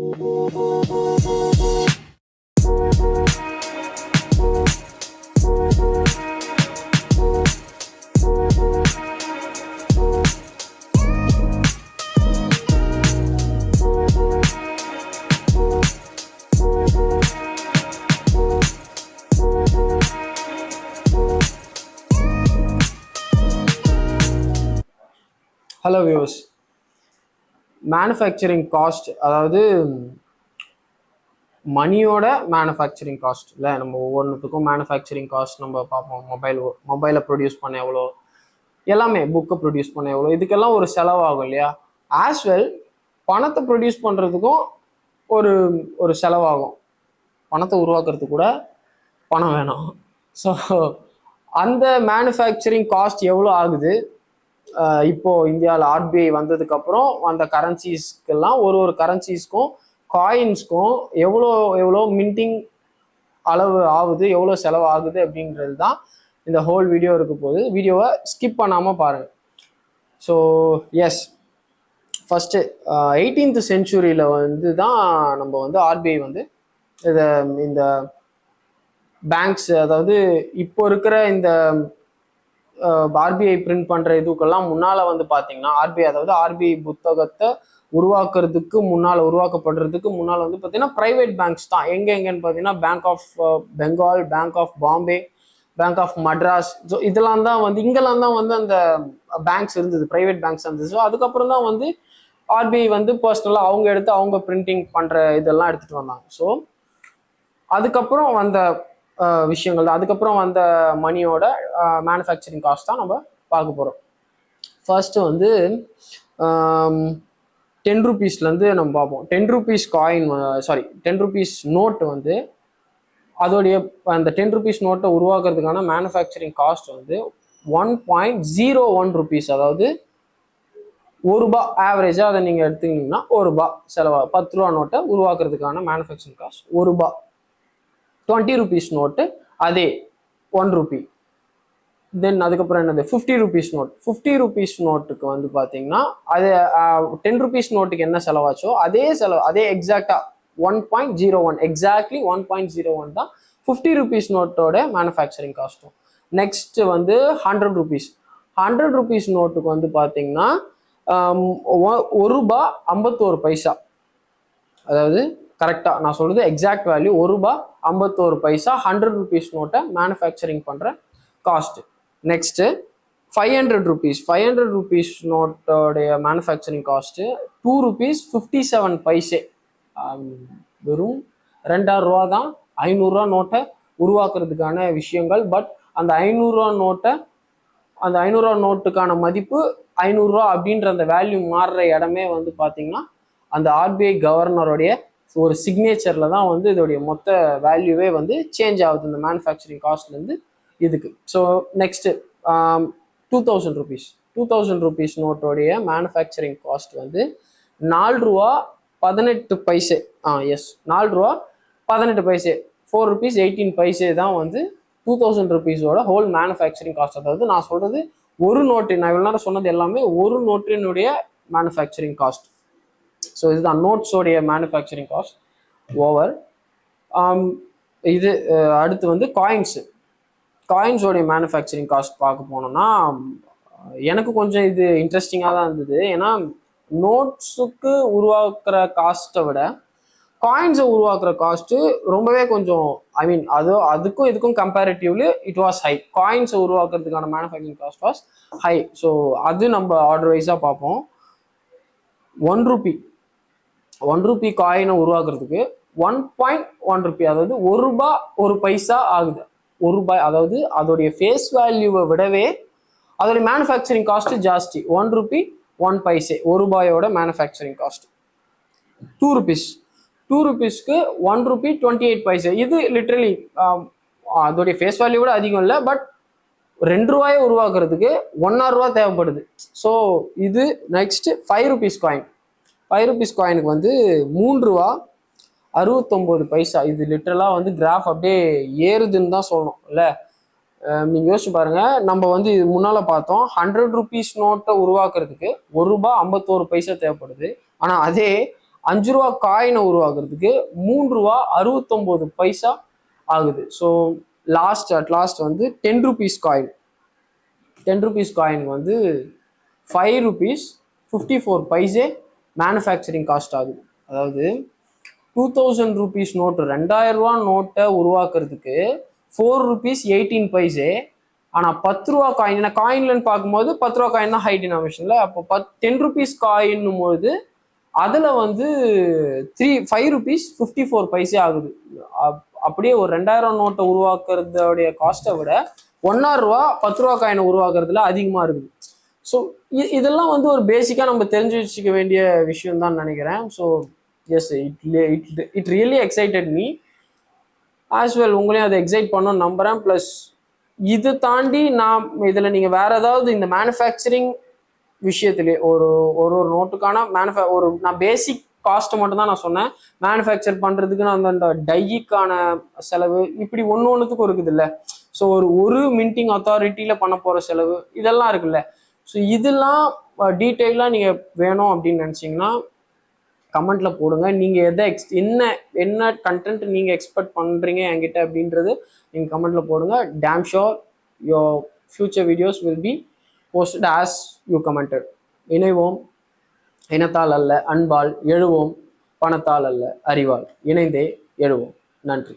Hello viewers, manufacturing cost, அதாவது மணியோட manufacturing cost இல்லை. நம்ம ஒவ்வொன்றுத்துக்கும் மேனுஃபேக்சரிங் காஸ்ட் நம்ம பார்ப்போம். மொபைலை ப்ரொடியூஸ் பண்ண எவ்வளோ, எல்லாமே புக்கை ப்ரொடியூஸ் பண்ண எவ்வளோ, இதுக்கெல்லாம் ஒரு செலவாகும் இல்லையா. ஆஸ் வெல் பணத்தை ப்ரொடியூஸ் பண்ணுறதுக்கும் ஒரு ஒரு செலவாகும். பணத்தை உருவாக்குறதுக்கு கூட பணம் வேணும். ஸோ அந்த மேனுஃபேக்சரிங் காஸ்ட் எவ்வளோ ஆகுது, இப்போ இந்தியாவில் ஆர்பிஐ வந்ததுக்கு அப்புறம் அந்த கரன்சிஸ்க்கெல்லாம் ஒரு கரன்சிஸ்க்கும் காயின்ஸ்க்கும் எவ்வளோ மின்டிங் அளவு ஆகுது, எவ்வளோ செலவு ஆகுது அப்படின்றது தான் இந்த ஹோல் வீடியோ இருக்க போகுது. வீடியோவை ஸ்கிப் பண்ணாமல் பாருங்கள். ஸோ எஸ், ஃபஸ்ட்டு 18th செஞ்சுரியில் தான் நம்ம ஆர்பிஐ இந்த பேங்க்ஸ், அதாவது இப்போ இருக்கிற இந்த ஆர்பிஐ பிரிண்ட் பண்ணுற இதுக்கெல்லாம் முன்னால் பார்த்தீங்கன்னா ஆர்பிஐ, அதாவது ஆர்பிஐ புத்தகத்தை உருவாக்கப்படுறதுக்கு முன்னால் பார்த்தீங்கன்னா ப்ரைவேட் பேங்க்ஸ் தான். எங்கன்னு பார்த்தீங்கன்னா bank of Bengal, bank of Bombay, bank of Madras. So இதெல்லாம் தான் இங்கெல்லாம் தான் அந்த பேங்க்ஸ் இருந்தது, ப்ரைவேட் பேங்க்ஸ் இருந்தது. ஸோ அதுக்கப்புறம் தான் ஆர்பிஐ பர்சனலாக அவங்க எடுத்து அவங்க பிரிண்டிங் பண்ணுற இதெல்லாம் எடுத்துகிட்டு வந்தாங்க. ஸோ அதுக்கப்புறம் வந்த விஷயங்கள் தான், அதுக்கப்புறம் வந்த மணியோட மேனுஃபேக்சரிங் காஸ்ட் தான் நம்ம பார்க்க போகிறோம். ஃபர்ஸ்ட்டு 10 ரூபீஸ்லேருந்து நம்ம பார்ப்போம். 10 ரூபீஸ் காயின், 10 ரூபீஸ் நோட்டு அதோடைய அந்த 10 ரூபீஸ் நோட்டை உருவாக்குறதுக்கான மேனுஃபேக்சரிங் காஸ்ட் 1.01 ரூபீஸ். அதாவது ₹1 ஆவரேஜாக அதை நீங்கள் எடுத்துக்கிட்டிங்கன்னா ₹1 செலவாகும். 10 ரூபா நோட்டை உருவாக்குறதுக்கான மேனுஃபேக்சரிங் காஸ்ட் ₹1. 20 ரூபீஸ் நோட்டு அதே 1 ரூபி. தென் அதுக்கப்புறம் என்னது 50 ரூபீஸ் நோட். 50 ரூபீஸ் நோட்டுக்கு பார்த்தீங்கன்னா அது 10 ரூபீஸ் நோட்டுக்கு என்ன செலவாச்சோ அதே எக்ஸாக்டாக 1.01, எக்ஸாக்ட்லி 1.01 தான் 50 ரூபீஸ் நோட்டோட மேனுஃபேக்சரிங் காஸ்ட்டும். Next 100 rupees. 100 ரூபீஸ் நோட்டுக்கு பார்த்தீங்கன்னா ₹1.51. அதாவது கரெக்டாக நான் சொல்றது எக்ஸாக்ட் வேல்யூ ₹1.51. 100 ரூபீஸ் நோட்டை மேனுஃபேக்சரிங் பண்ணுற காஸ்ட். Next 500 rupees. 500 ரூபீஸ் நோட்டோடைய மேனுஃபேக்சரிங் காஸ்ட்டு ₹2.57. வெறும் 2000 ரூபா தான் 500 ரூபா நோட்டை உருவாக்குறதுக்கான விஷயங்கள். பட் அந்த 500 ரூபா நோட்டை, அந்த 500 ரூபா நோட்டுக்கான மதிப்பு 500 ரூபா அப்படின்ற அந்த வேல்யூ மாறுற இடமே பார்த்தீங்கன்னா அந்த ஆர்பிஐ கவர்னருடைய ஒரு சிக்னேச்சரில் தான் இதோடைய மொத்த வேல்யூவே சேஞ்ச் ஆகுது இந்த மேனுஃபேக்சரிங் காஸ்ட்லேருந்து இதுக்கு. So next 2000 rupees. 2000 ரூபீஸ் நோட்டோடைய மேனுஃபேக்சரிங் காஸ்ட் ₹4.18. எஸ், ₹4.18. ₹4.18 தான் 2000 ரூபீஸோட ஹோல் மேனுஃபேக்சரிங் காஸ்ட். அதாவது நான் சொல்கிறது ஒரு நோட்டு, நான் இவ்வளோ நேரம் சொன்னது எல்லாமே ஒரு நோட்டினுடைய மேனுஃபேக்சரிங் காஸ்ட். ஸோ இதுதான் நோட்ஸோடைய மேனுஃபேக்சரிங் காஸ்ட் ஓவர். இது அடுத்து காயின்ஸோடைய மேனுஃபேக்சரிங் காஸ்ட் பார்க்க போனோம்னா எனக்கு கொஞ்சம் இது இன்ட்ரெஸ்டிங்காக தான் இருந்தது. ஏன்னா நோட்ஸுக்கு உருவாக்குற காஸ்ட்டை விட காயின்ஸை உருவாக்குற காஸ்ட்டு ரொம்பவே கொஞ்சம், அதுக்கும் இதுக்கும் கம்பேரிட்டிவ்லி இட் வாஸ் ஹை. காயின்ஸை உருவாக்குறதுக்கான manufacturing cost was high. So அது நம்ம ஆர்டர் வைஸாக பார்ப்போம். 1 ரூபி காயினை உருவாக்குறதுக்கு 1.1 ரூபி, அதாவது ₹1.01 ஆகுது. ₹1, அதாவது அதோடைய ஃபேஸ் வேல்யூவை விடவே அதோடைய மேனுஃபேக்சரிங் காஸ்ட் ஜாஸ்தி. 1 Ruby 1 paise, ₹1 manufacturing cost. 2 rupees. 2 ரூபீஸ்க்கு 1 Ruby 28 இது லிட்ரலி அதோடைய ஃபேஸ் வேல்யூ விட அதிகம் இல்லை. பட் ₹2 உருவாக்குறதுக்கு ₹1.5 தேவைப்படுது. ஸோ இது நெக்ஸ்ட் 5 ரூபீஸ் காயின். 5 ரூபீஸ் காயினுக்கு ₹3.69. இது லிட்டரலாக கிராஃப் அப்படியே ஏறுதுன்னு தான் சொல்லணும் இல்லை. நீங்கள் யோசிச்சு பாருங்க, நம்ம இது முன்னால் பார்த்தோம் 100 ரூபீஸ் நோட்டை உருவாக்குறதுக்கு ₹1.51 தேவைப்படுது. ஆனால் அதே ரூபா காயினை உருவாக்குறதுக்கு ரூ. 3.69 ஆகுது. ஸோ லாஸ்ட் வந்து ₹10 காயின், ₹10 காயினுக்கு வந்து ₹5.54 மேனுஃபேக்சரிங் காஸ்ட் ஆகுது. அதாவது ₹2000 நோட்டு, ₹2000 நோட்டை உருவாக்குறதுக்கு ₹4.18. ஆனால் ₹10 காயின், காயின்லன்னு பார்க்கும்போது ₹10 காயின் தான் ஹை டினாமினேஷன்ல. அப்போ ₹10 காயின்னும் போது அதில் வந்து ₹5.54 ஆகுது. அப்படியே ஒரு 2000 நோட்டை உருவாக்குறதோடைய காஸ்ட்டை விட ரூ. ₹10 காயினை உருவாக்குறதுல அதிகமாக இருக்குது. ஸோ இதெல்லாம் வந்து ஒரு பேசிக்காக நம்ம தெரிஞ்சு வச்சுக்க வேண்டிய விஷயம் தான் நினைக்கிறேன். So yes, it really excited me as well. உங்களையும் அதை எக்ஸைட் பண்ணணும்னு நம்புகிறேன். ப்ளஸ் இது தாண்டி நான் இதில் நீங்கள் வேற ஏதாவது இந்த மேனுஃபேக்சரிங் விஷயத்திலே ஒரு நோட்டுக்கான நான் பேசிக் காஸ்ட் மட்டும் தான் நான் சொன்னேன். மேனுஃபேக்சர் பண்ணுறதுக்கு நான் அந்த டைக்கான செலவு இப்படி ஒன்றுத்துக்கும் இருக்குது இல்லை. ஸோ ஒரு மின்டிங் அத்தாரிட்டியில் பண்ண போகிற செலவு இதெல்லாம் இருக்குல்ல. ஸோ இதெல்லாம் டீட்டெயிலாக நீங்கள் வேணும் அப்படின்னு நினச்சிங்கன்னா கமெண்ட்டில் போடுங்க. நீங்கள் என்ன கண்டென்ட் நீங்கள் எக்ஸ்பெக்ட் பண்ணுறீங்க என்கிட்ட அப்படின்றது நீங்கள் கமெண்ட்டில் போடுங்க. Damn sure your future videos will be posted as you commented. இணைவோம் இனத்தால் அல்ல அன்பால், எழுவோம் பணத்தால் அல்ல அறிவால், இணைந்தே எழுவோம். நன்றி.